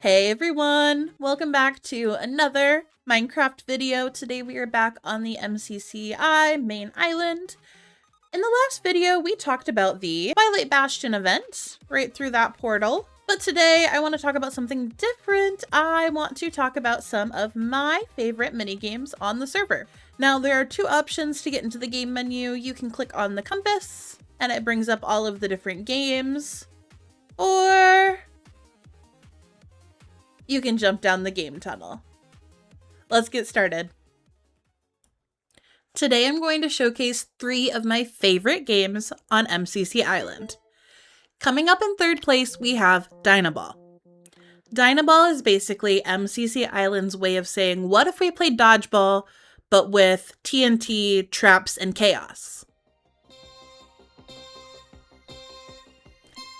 Hey everyone! Welcome back to another Minecraft video. Today we are back on the MCCI main island. In the last video, we talked about the Twilight Bastion event, right through that portal. But today I want to talk about something different. I want to talk about some of my favorite minigames on the server. Now there are two options to get into the game menu. You can click on the compass and it brings up all of the different games. Or you can jump down the game tunnel. Let's get started. Today I'm going to showcase 3 of my favorite games on MCC Island. Coming up in 3rd place, we have Dynaball. Dynaball is basically MCC Island's way of saying, what if we played dodgeball, but with TNT, traps, and chaos?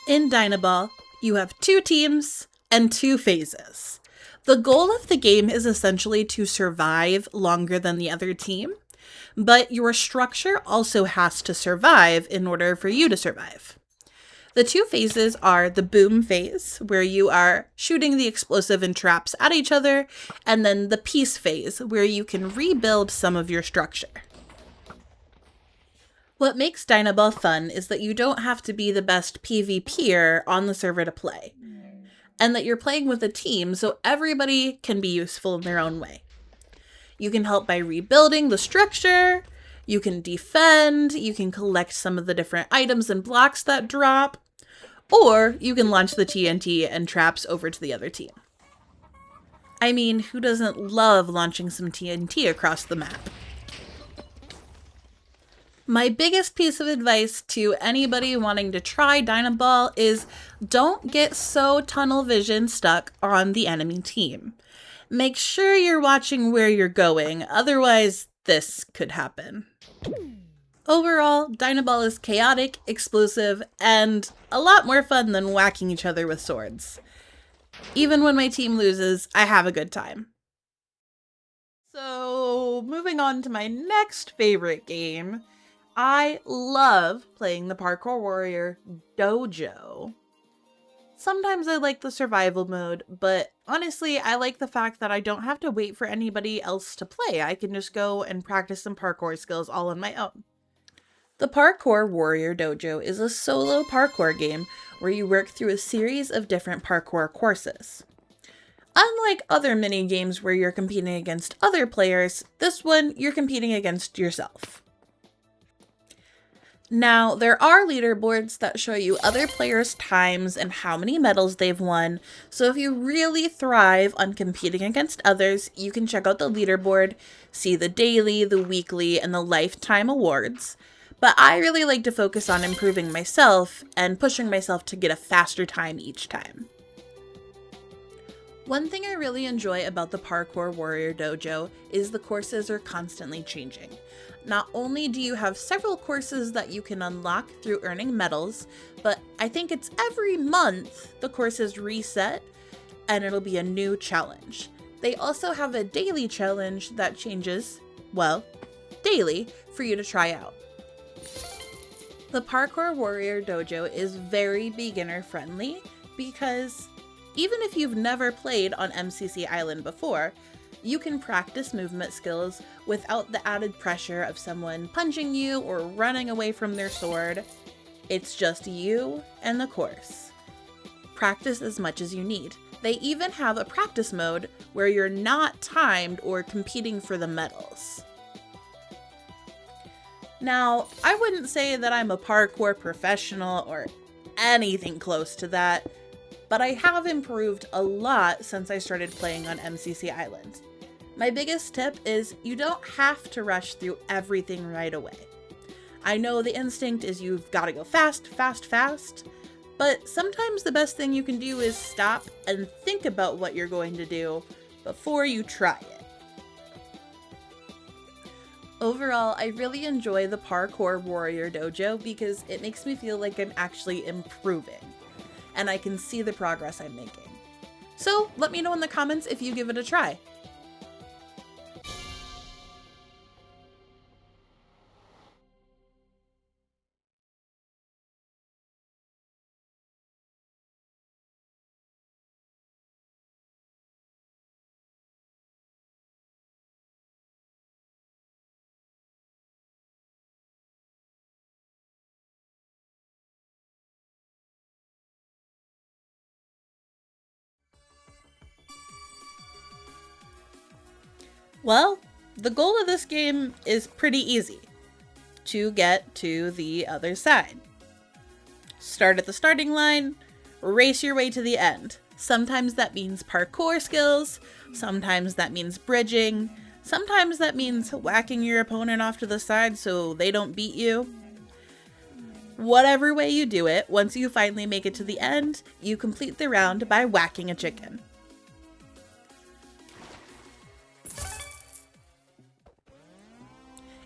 In Dynaball, you have 2 teams and 2 phases. The goal of the game is essentially to survive longer than the other team, but your structure also has to survive in order for you to survive. The 2 phases are the boom phase, where you are shooting the explosive and traps at each other, and then the peace phase, where you can rebuild some of your structure. What makes Dynaball fun is that you don't have to be the best PvPer on the server to play, and that you're playing with a team so everybody can be useful in their own way. You can help by rebuilding the structure, you can defend, you can collect some of the different items and blocks that drop, or you can launch the TNT and traps over to the other team. I mean, who doesn't love launching some TNT across the map? My biggest piece of advice to anybody wanting to try Dynaball is don't get so tunnel vision stuck on the enemy team. Make sure you're watching where you're going, otherwise this could happen. Overall, Dynaball is chaotic, explosive, and a lot more fun than whacking each other with swords. Even when my team loses, I have a good time. So, moving on to my next favorite game, I love playing the Parkour Warrior Dojo. Sometimes I like the survival mode, but honestly, I like the fact that I don't have to wait for anybody else to play. I can just go and practice some parkour skills all on my own. The Parkour Warrior Dojo is a solo parkour game where you work through a series of different parkour courses. Unlike other mini games where you're competing against other players, this one you're competing against yourself. Now, there are leaderboards that show you other players' times and how many medals they've won, so if you really thrive on competing against others, you can check out the leaderboard, see the daily, the weekly, and the lifetime awards. But I really like to focus on improving myself and pushing myself to get a faster time each time. One thing I really enjoy about the Parkour Warrior Dojo is the courses are constantly changing. Not only do you have several courses that you can unlock through earning medals, but I think it's every month the courses reset and it'll be a new challenge. They also have a daily challenge that changes, well, daily for you to try out. The Parkour Warrior Dojo is very beginner friendly because even if you've never played on MCC Island before, you can practice movement skills without the added pressure of someone punching you or running away from their sword. It's just you and the course. Practice as much as you need. They even have a practice mode where you're not timed or competing for the medals. Now, I wouldn't say that I'm a parkour professional or anything close to that, but I have improved a lot since I started playing on MCC Island. My biggest tip is you don't have to rush through everything right away. I know the instinct is you've got to go fast, fast, fast, but sometimes the best thing you can do is stop and think about what you're going to do before you try it. Overall, I really enjoy the Parkour Warrior Dojo because it makes me feel like I'm actually improving, and I can see the progress I'm making. So let me know in the comments if you give it a try. Well, the goal of this game is pretty easy. To get to the other side. Start at the starting line, race your way to the end. Sometimes that means parkour skills, sometimes that means bridging, sometimes that means whacking your opponent off to the side so they don't beat you. Whatever way you do it, once you finally make it to the end, you complete the round by whacking a chicken.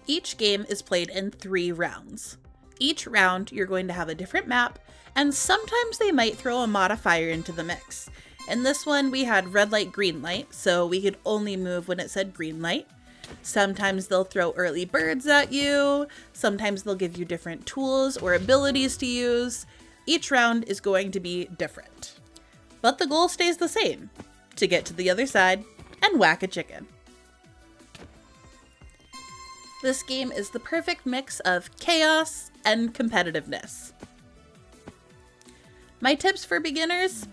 Each game is played in 3 rounds. Each round, you're going to have a different map, and sometimes they might throw a modifier into the mix. In this one, we had red light, green light, so we could only move when it said green light. Sometimes they'll throw early birds at you. Sometimes they'll give you different tools or abilities to use. Each round is going to be different. But the goal stays the same, to get to the other side and whack a chicken. This game is the perfect mix of chaos and competitiveness. My tips for beginners: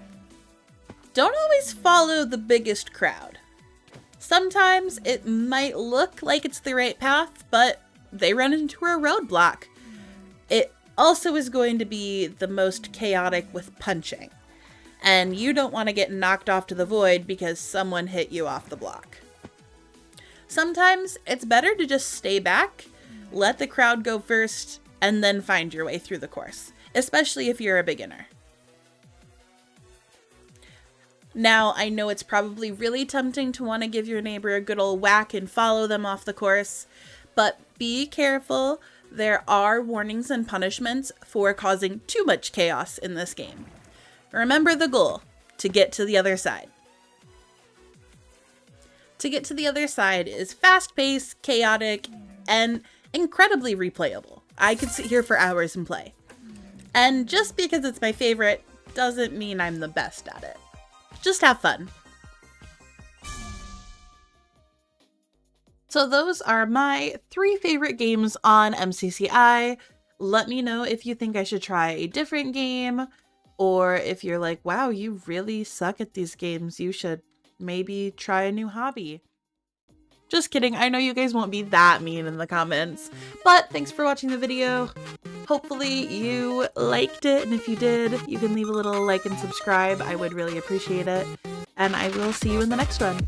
don't always follow the biggest crowd. Sometimes it might look like it's the right path, but they run into a roadblock. It also is going to be the most chaotic with punching, and you don't want to get knocked off to the void because someone hit you off the block. Sometimes it's better to just stay back, let the crowd go first, and then find your way through the course, especially if you're a beginner. Now, I know it's probably really tempting to want to give your neighbor a good old whack and follow them off the course, but be careful. There are warnings and punishments for causing too much chaos in this game. Remember the goal, to get to the other side. To get to the other side is fast-paced, chaotic, and incredibly replayable. I could sit here for hours and play. And just because it's my favorite doesn't mean I'm the best at it. Just have fun. So those are my 3 favorite games on MCCI. Let me know if you think I should try a different game, or if you're like, wow, you really suck at these games, you should maybe try a new hobby. Just kidding, I know you guys won't be that mean in the comments, but thanks for watching the video. Hopefully you liked it, and if you did, you can leave a little like and subscribe. I would really appreciate it, and I will see you in the next one.